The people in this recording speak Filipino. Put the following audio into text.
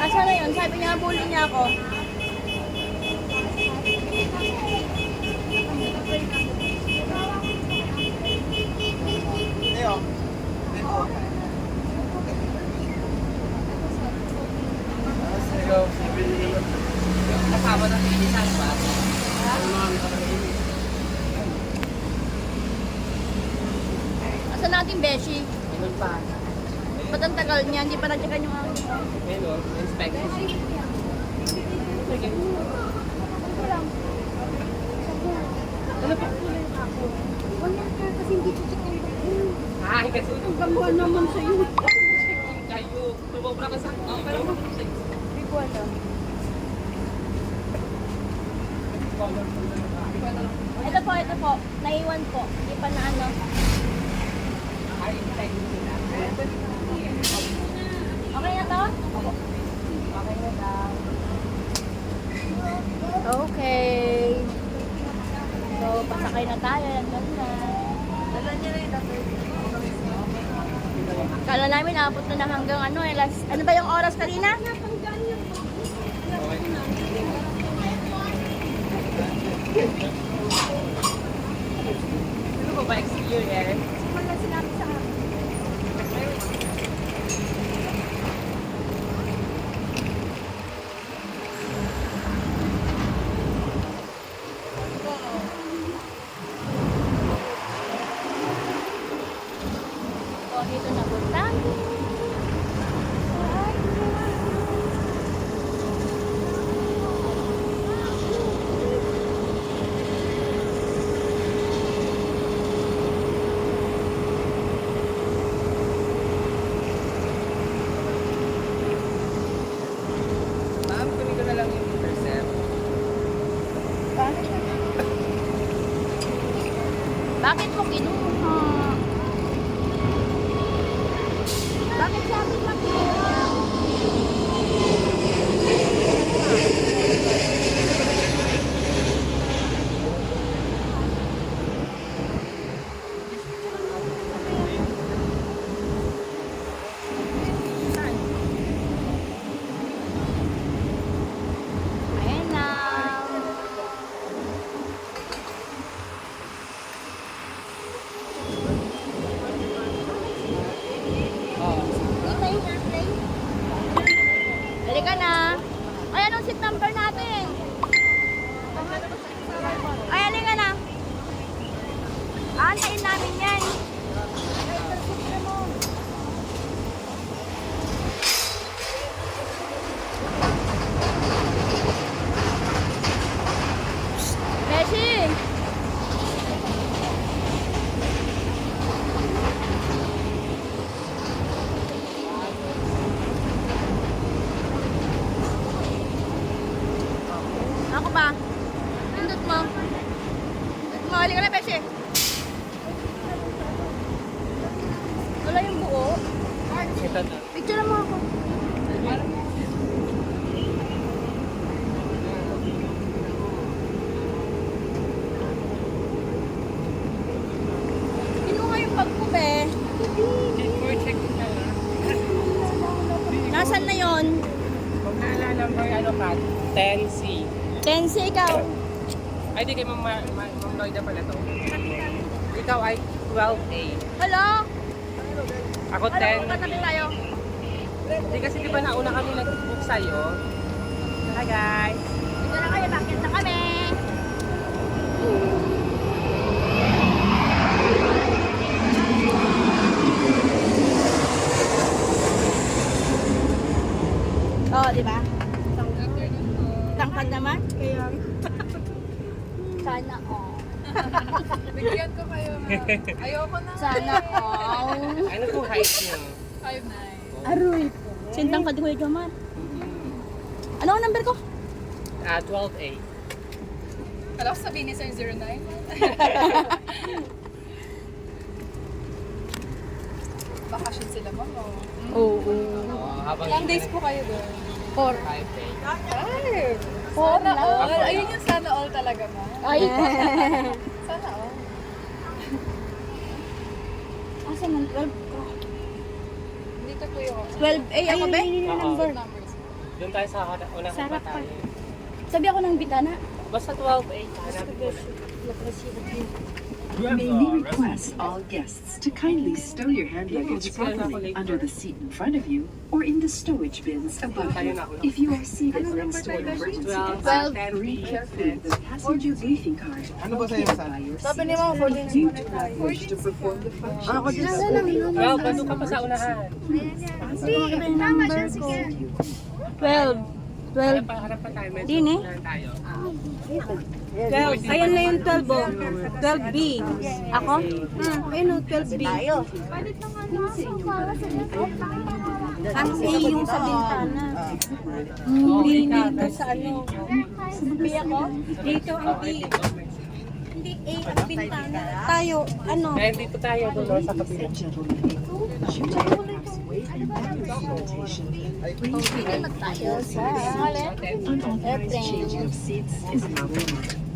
Asa na yun? Sabi niya, bully niya ako. Kasama ng inisan ba? Asa natin, Beshi? Ganun pa. Ba't ang tagal niya? Hindi pa na-checkan yung ano. Ganun, inspection. Ano pa? Wala ka kasi hindi ko check yung bakun. Ay, kasi Ang gamba naman sa'yo. kayo. Tumobra ka sa... Oh, pero... Hindi ko alam. Ito po. Naiwan po. Hindi pa na ano. Ay, tayo sila. Okay na to? Okay na daw. Okay. So, pasakay na tayo. Nandun na. Dala niya na yung doctor. Kala namin naabot na hanggang ano eh. Last, ano ba yung oras kanina? Ano ba ba experience? Wala sinabi sa akin. So, dito na punta. Ma'am, kunin ko na lang yung intercept. Bakit mo kinuha? Bakit sa akin lang kinuha? Ayan na. Oh. Ito yung airplay. Dali ka na. Ay, anong seat number natin? Ay, dali ka na. Aantayin namin yan. Beshi! Ako ba? Pindot mo. Mali ka na, Beshi. Wala yung buo. Ito na. Picture mo ako. Kinuha yung bag ko, be. Check na lang. Nasaan na yon? Kung naalala mo yung ano ka, 10C. Tense, ikaw. Ay, di kay Ma'am Lloyda pala to. Ikaw ay 12A. Hello? Ako Ano, 10B. katabi tayo. Di kasi di ba nauna kami nag-book sa'yo? Hi guys! Dito na kayo, bakit na kami? Oh, di ba? Tangkad naman. Kaya, Sana all. bigyan ko kayo na. Ayoko na. Sana all. Ano po height niyo? 5'9". Aroy po. Sintang ka di ko man. Ano ang number ko? 12A. Alam ko sabihin ni Sir 09. Bakasyon sila mo. Oo. Habang Ilang days po kayo doon? 4. 5A. Ay! Four Sana lang. all. Ayun yung sana all talaga, ma. Ay. Sana all. Asa man 12 ko? Dito po yung 12A ako, be? Oo. numbers. Doon tayo sa unang Sarap pa. tayo. Sabi ako ng bitana. Basta 12-8. Hanapin mo na. May we request all guests to kindly stow your hand luggage properly under the seat in front of you or in the stowage bins above you. If you are seated next to an emergency exit, read carefully the passenger briefing card located by your seat. If you do not wish to perform the functions Well, bago ka pa sa unahan. Tama siya, sige. 12. Harap pa tayo. Medyo Din eh. unahan tayo. 12. Ayan na yung 12 oh. 12B. Ako? Ayun oh, 12B. Ang A yung sa bintana. Hindi dito sa ano. B ako? Dito ang B. Hindi A ang bintana. Tayo, ano? Dahil dito tayo doon sa kabila. and gentlemen, due to the pathway and documentation, please be unauthorized changing of seats is not allowed.